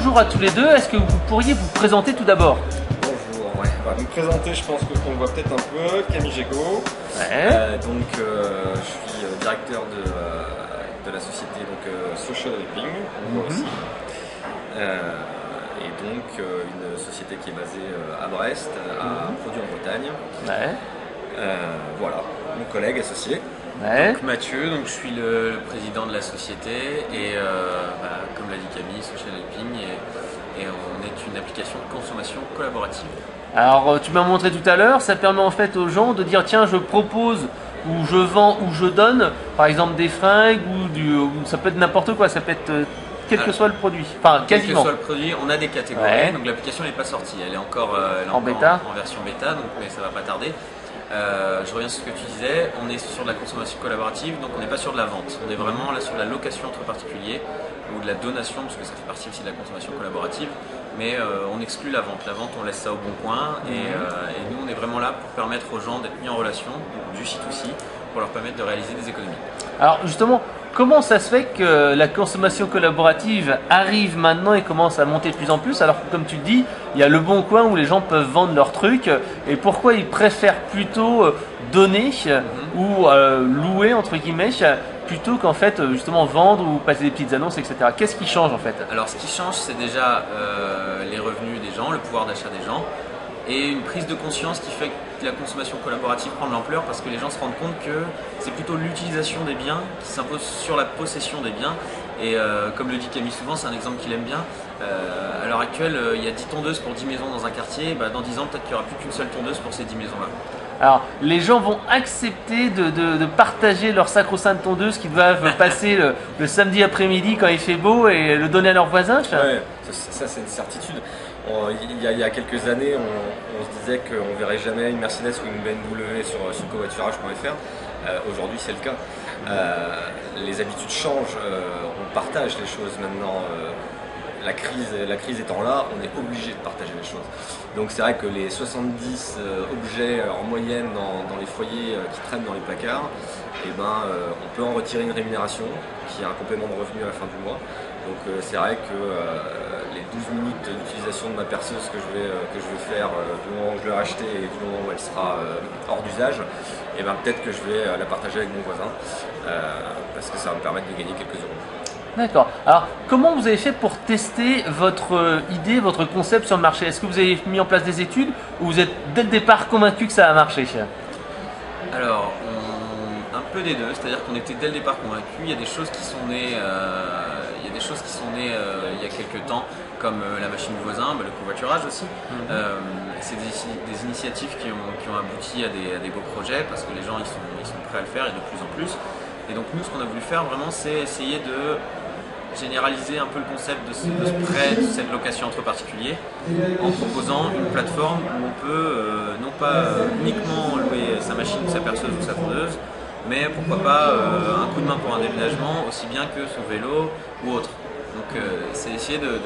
bonjour à tous les deux. Est-ce que vous pourriez vous présenter tout d'abord? Bonjour, ouais. On va me présenter, je pense qu'on me voit peut-être un peu. Camille Gégaud. Ouais. Je suis directeur de la société Social Helping, on voit aussi. Une société qui est basée à Brest, à Produits en Bretagne. Ouais. Voilà, mon collègue associé. Ouais. Donc Mathieu, donc je suis le président de la société et comme l'a dit Camille, Social Helping et on est une application de consommation collaborative. Alors tu m'as montré tout à l'heure, ça permet en fait aux gens de dire tiens je propose ou je vends ou je donne par exemple des fringues ou ça peut être n'importe quoi, ça peut être quel que soit le produit, enfin quasiment. Quel que soit le produit, on a des catégories, Ouais. donc l'application n'est pas sortie, elle est encore, bêta. en version bêta, donc, mais ça va pas tarder. Je reviens sur ce que tu disais, on est sur de la consommation collaborative, donc on n'est pas sur de la vente, on est vraiment là sur de la location entre particuliers ou de la donation, parce que ça fait partie aussi de la consommation collaborative, mais on exclut la vente. La vente, on laisse ça au bon coin et nous on est vraiment là pour permettre aux gens d'être mis en relation, du C2C, pour leur permettre de réaliser des économies. Alors justement, comment ça se fait que la consommation collaborative arrive maintenant et commence à monter de plus en plus alors que comme tu dis, il y a le bon coin où les gens peuvent vendre leurs trucs et pourquoi ils préfèrent plutôt donner ou louer entre guillemets plutôt qu'en fait justement vendre ou passer des petites annonces etc. Qu'est-ce qui change en fait? Alors ce qui change c'est déjà les revenus des gens, le pouvoir d'achat des gens et une prise de conscience qui fait que la consommation collaborative prend de l'ampleur parce que les gens se rendent compte que c'est plutôt l'utilisation des biens qui s'impose sur la possession des biens et comme le dit Camille souvent, c'est un exemple qu'il aime bien, à l'heure actuelle il y a 10 tondeuses pour 10 maisons dans un quartier, dans 10 ans peut-être qu'il n'y aura plus qu'une seule tondeuse pour ces 10 maisons là. Alors, les gens vont accepter de partager leur sacro-sainte tondeuse qu'ils doivent passer le samedi après-midi quand il fait beau et le donner à leurs voisins. Ouais, ça c'est une certitude. Il y a quelques années, on se disait qu'on ne verrait jamais une Mercedes ou une BMW sur covoiturage.fr. Aujourd'hui, c'est le cas. Les habitudes changent, on partage les choses maintenant. La crise étant là, on est obligé de partager les choses. Donc c'est vrai que les 70 objets en moyenne dans les foyers qui traînent dans les placards, on peut en retirer une rémunération qui est un complément de revenu à la fin du mois. Donc c'est vrai que les 12 minutes d'utilisation de ma perceuse que je vais faire du moment où je l'ai achetée et du moment où elle sera hors d'usage, peut-être que je vais la partager avec mon voisin parce que ça va me permettre de gagner quelques euros. D'accord. Alors, comment vous avez fait pour tester votre idée, votre concept sur le marché? Est-ce que vous avez mis en place des études ou vous êtes dès le départ convaincu que ça a marché? Alors, un peu des deux, c'est-à-dire qu'on était dès le départ convaincus. Il y a des choses qui sont nées, il y a quelques temps, comme la machine du voisin, le covoiturage aussi. C'est des initiatives qui ont abouti à des beaux projets parce que les gens ils sont prêts à le faire et de plus en plus. Et donc nous, ce qu'on a voulu faire vraiment, c'est essayer de généraliser un peu le concept de ce prêt, de cette location entre particuliers, en proposant une plateforme où on peut non pas uniquement louer sa machine, sa perceuse ou sa tondeuse, mais pourquoi pas un coup de main pour un déménagement, aussi bien que son vélo ou autre. Donc c'est essayer de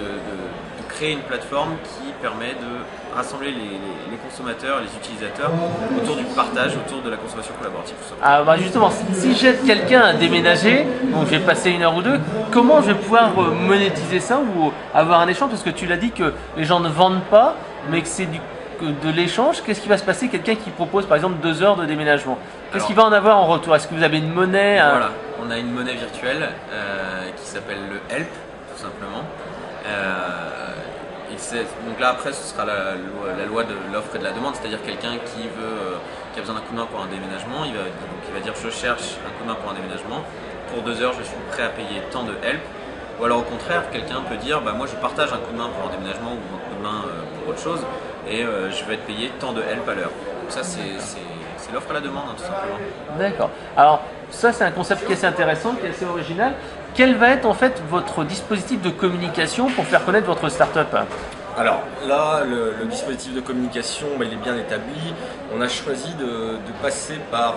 créer une plateforme qui permet de rassembler les consommateurs, les utilisateurs autour du partage, autour de la consommation collaborative. Tout ça. Ah, justement, si j'aide quelqu'un à déménager, donc je vais passer une heure ou deux, comment je vais pouvoir monétiser ça ou avoir un échange? Parce que tu l'as dit que les gens ne vendent pas, mais que c'est de l'échange. Qu'est-ce qui va se passer? Quelqu'un qui propose par exemple 2 heures de déménagement, qu'est-ce qu'il va en avoir en retour? Est-ce que vous avez une monnaie? Voilà, on a une monnaie virtuelle qui s'appelle le Help, tout simplement. Donc là après ce sera la loi de l'offre et de la demande, c'est-à-dire quelqu'un qui a besoin d'un coup de main pour un déménagement, il va dire je cherche un coup de main pour un déménagement, pour 2 heures je suis prêt à payer tant de help, ou alors au contraire quelqu'un peut dire moi je partage un coup de main pour un déménagement ou un coup de main pour autre chose et je vais être payé tant de help à l'heure. Donc ça c'est l'offre et la demande tout simplement. D'accord. Alors ça c'est un concept qui est assez intéressant, qui est assez original. Quel va être en fait votre dispositif de communication pour faire connaître votre start-up? Alors là, le dispositif de communication, il est bien établi. On a choisi de passer par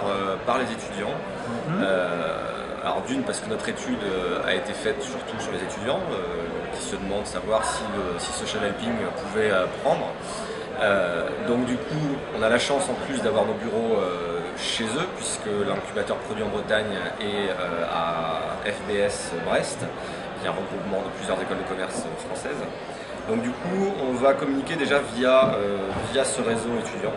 les étudiants. Alors d'une, parce que notre étude a été faite surtout sur les étudiants qui se demandent savoir si Social Helping pouvait prendre. Donc du coup, on a la chance en plus d'avoir nos bureaux chez eux, puisque l'incubateur produit en Bretagne est à FBS Brest, qui est un regroupement de plusieurs écoles de commerce françaises. Donc du coup, on va communiquer déjà via ce réseau étudiant,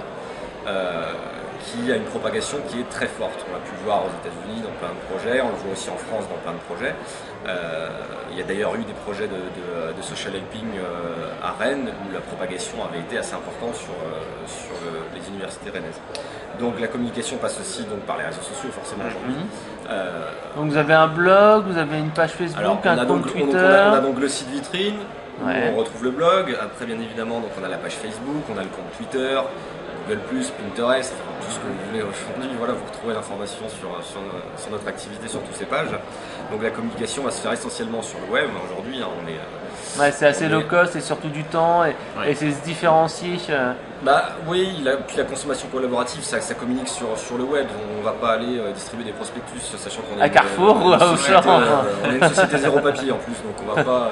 qui a une propagation qui est très forte. On l'a pu le voir aux États-Unis dans plein de projets, on le voit aussi en France dans plein de projets. Il y a d'ailleurs eu des projets de social helping à Rennes où la propagation avait été assez importante sur les universités rennaises. Donc la communication passe aussi donc, par les réseaux sociaux forcément aujourd'hui. Donc vous avez un blog, vous avez une page Facebook, un compte Twitter. On a donc le site vitrine, où on retrouve le blog. Après bien évidemment donc on a la page Facebook, on a le compte Twitter, Google+, Pinterest, tout ce que vous voulez aujourd'hui. Voilà, vous retrouvez l'information sur notre activité sur toutes ces pages. Donc la communication va se faire essentiellement sur le web. Aujourd'hui, hein, on est... c'est assez low cost et surtout du temps et c'est se différencier. Bah oui, puis la consommation collaborative, ça communique sur le web. On va pas aller distribuer des prospectus, sachant qu'on est à Carrefour ou à Auchan. On est une société zéro papier en plus, donc on va pas...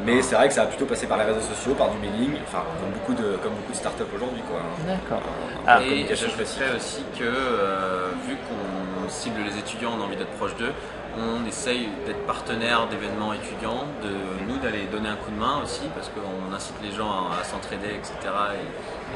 Mais c'est vrai que ça va plutôt passer par les réseaux sociaux, par du mailing, enfin comme beaucoup de startups aujourd'hui, quoi. D'accord. Et j'ajouterais aussi que vu qu'on cible les étudiants, on a envie d'être proche d'eux, on essaye d'être partenaire d'événements étudiants, nous d'aller donner un coup de main aussi, parce qu'on incite les gens à s'entraider, etc.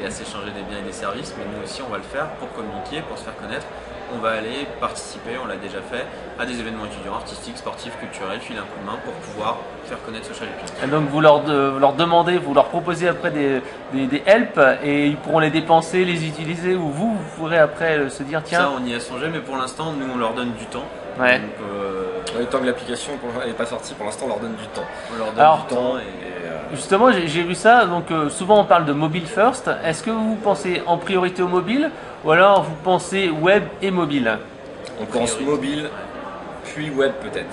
et à s'échanger des biens et des services, mais nous aussi on va le faire pour communiquer, pour se faire connaître. On va aller participer, on l'a déjà fait, à des événements étudiants, artistiques, sportifs, culturels, filer un coup de main pour pouvoir faire connaître Social Helping. Et donc vous leur demandez, vous leur proposez après des help et ils pourront les dépenser, les utiliser ou vous pourrez après se dire tiens. Ça on y a songé, mais pour l'instant nous on leur donne du temps. Ouais. Donc, tant que l'application n'est pas sortie, pour l'instant on leur donne du temps. On leur donne du temps Justement, j'ai vu ça, donc souvent on parle de mobile first. Est-ce que vous pensez en priorité au mobile ou alors vous pensez web et mobile? On pense mobile, puis web peut-être.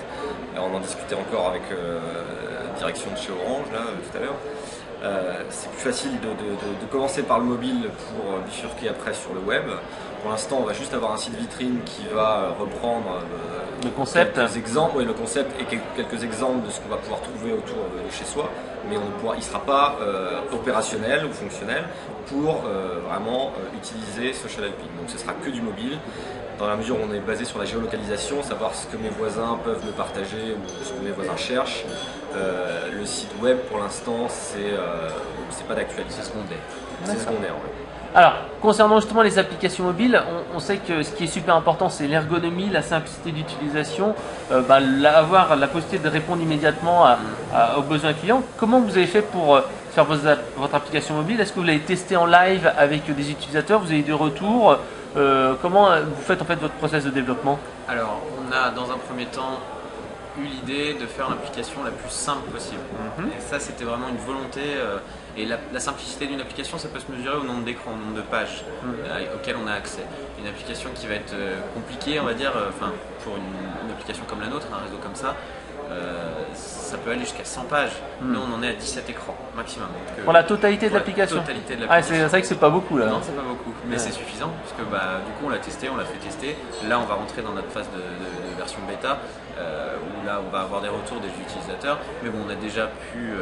On en discutait encore avec la direction de chez Orange là, tout à l'heure. C'est plus facile de commencer par le mobile pour bifurquer après sur le web. Pour l'instant, on va juste avoir un site vitrine qui va reprendre le concept, quelques exemples, le concept et quelques exemples de ce qu'on va pouvoir trouver autour de chez soi, mais il ne sera pas opérationnel ou fonctionnel pour vraiment utiliser Social Helping. Donc ce sera que du mobile, dans la mesure où on est basé sur la géolocalisation, savoir ce que mes voisins peuvent me partager ou ce que mes voisins cherchent. Le site web, pour l'instant, c'est pas d'actualité. C'est secondaire. C'est secondaire, ouais. Alors, concernant justement les applications mobiles, on sait que ce qui est super important, c'est l'ergonomie, la simplicité d'utilisation, avoir la possibilité de répondre immédiatement aux besoins clients. Comment vous avez fait pour faire votre application mobile? Est-ce que vous l'avez testé en live avec des utilisateurs? Vous avez eu des retours? Comment vous faites en fait votre process de développement? Alors, on a dans un premier temps eu l'idée de faire l'application la plus simple possible. Et ça, c'était vraiment une volonté. Et la simplicité d'une application, ça peut se mesurer au nombre d'écrans, au nombre de pages auxquelles on a accès. Une application qui va être compliquée, on va dire, pour une application comme la nôtre, un réseau comme ça, ça peut aller jusqu'à 100 pages. Nous, on en est à 17 écrans maximum. Donc, pour la totalité de l'application. C'est vrai que c'est pas beaucoup là. Non, c'est pas beaucoup, mais c'est suffisant parce que du coup, on l'a testé, on l'a fait tester. Là, on va rentrer dans notre phase de version bêta où là, on va avoir des retours des utilisateurs. Mais bon, on a déjà pu,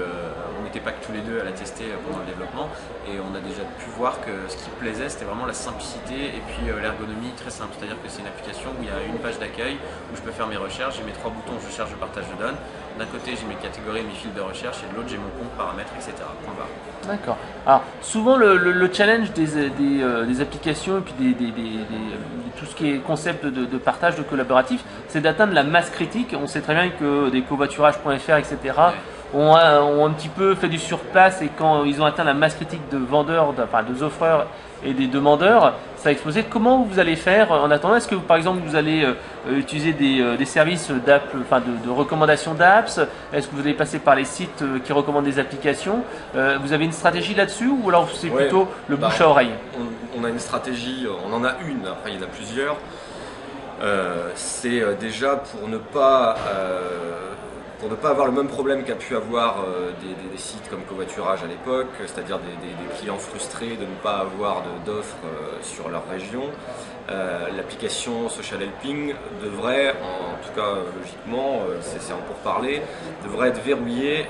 on n'était pas que tous les deux à la tester pendant le développement et on a déjà pu voir que ce qui plaisait, c'était vraiment la simplicité et puis l'ergonomie très simple. C'est-à-dire que c'est une application où il y a une page d'accueil où je peux faire mes recherches, j'ai mes 3 boutons, je cherche, je partage, je donne. D'un côté, j'ai mes catégories, mes fils de recherche, et de l'autre, j'ai mon compte, paramètres, etc. D'accord. Alors, souvent, le challenge des applications et puis tout ce qui est concept de partage, de collaboratif, c'est d'atteindre la masse critique. On sait très bien que des covoiturage.fr, etc., ont un petit peu fait du surplace et quand ils ont atteint la masse critique de vendeurs, de offreurs et des demandeurs, ça a explosé. Comment vous allez faire en attendant? Est-ce que par exemple vous allez utiliser des services d'app, de recommandation d'apps? Est-ce que vous allez passer par les sites qui recommandent des applications? Vous avez une stratégie là-dessus ou alors c'est plutôt le bouche à oreille? On a une stratégie, on en a une, après il y en a plusieurs. C'est déjà pour ne pas avoir le même problème qu'a pu avoir des sites comme Covoiturage à l'époque, c'est-à-dire des clients frustrés de ne pas avoir d'offres sur leur région. L'application Social Helping devrait, en tout cas logiquement, c'est en pourparlers, devrait être verrouillée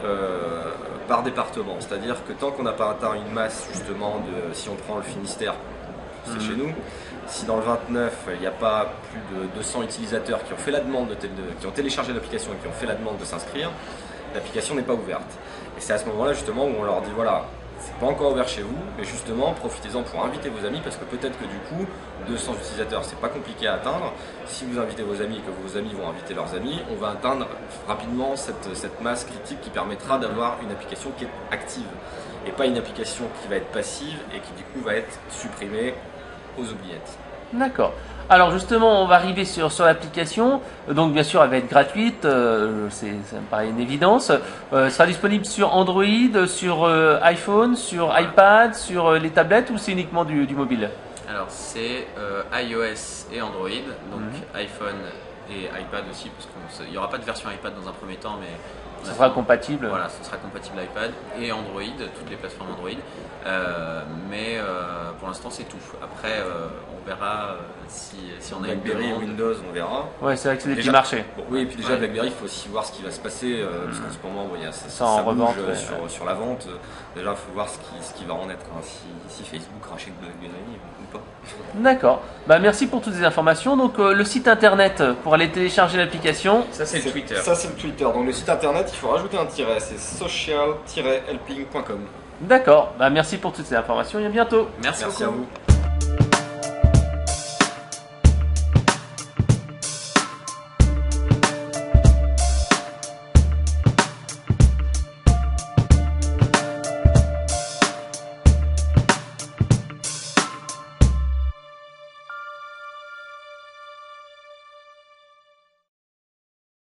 par département. C'est-à-dire que tant qu'on n'a pas atteint une masse, justement, si on prend le Finistère, c'est chez nous, Si dans le 29, il n'y a pas plus de 200 utilisateurs qui ont fait la demande qui ont téléchargé l'application et qui ont fait la demande de s'inscrire, l'application n'est pas ouverte. Et c'est à ce moment-là justement où on leur dit voilà, c'est pas encore ouvert chez vous, mais justement profitez-en pour inviter vos amis parce que peut-être que du coup 200 utilisateurs c'est pas compliqué à atteindre. Si vous invitez vos amis et que vos amis vont inviter leurs amis, on va atteindre rapidement cette masse critique qui permettra d'avoir une application qui est active et pas une application qui va être passive et qui du coup va être supprimée aux oubliettes. D'accord. Alors justement, on va arriver sur l'application. Donc bien sûr, elle va être gratuite, ça me paraît une évidence. Elle sera disponible sur Android, sur iPhone, sur iPad, sur les tablettes ou c'est uniquement du mobile? Alors c'est iOS et Android, donc iPhone et iPad aussi, parce qu'il n'y aura pas de version iPad dans un premier temps, mais Ça sera compatible. Voilà, ce sera compatible iPad et Android, toutes les plateformes Android. Mais pour l'instant c'est tout. Après on verra si on a une BlackBerry et demande. Windows, on verra. Ouais, c'est vrai que c'est des petits Déjà- marchés. Bon, oui, et puis déjà BlackBerry, il faut aussi voir ce qui va se passer, parce qu'en ce moment, bon, Ça en bouge revente, sur la vente. Déjà, il faut voir ce qui va en être, hein, si Facebook rachète BlackBerry ou pas. D'accord. Bah, merci pour toutes ces informations. Donc le site internet pour aller télécharger l'application. Ça c'est le Twitter. Ça, c'est le Twitter. Donc le site internet, il faut rajouter un tiret, c'est social-helping.com. D'accord. Bah, merci pour toutes ces informations et à bientôt. Merci Merci beaucoup. à vous.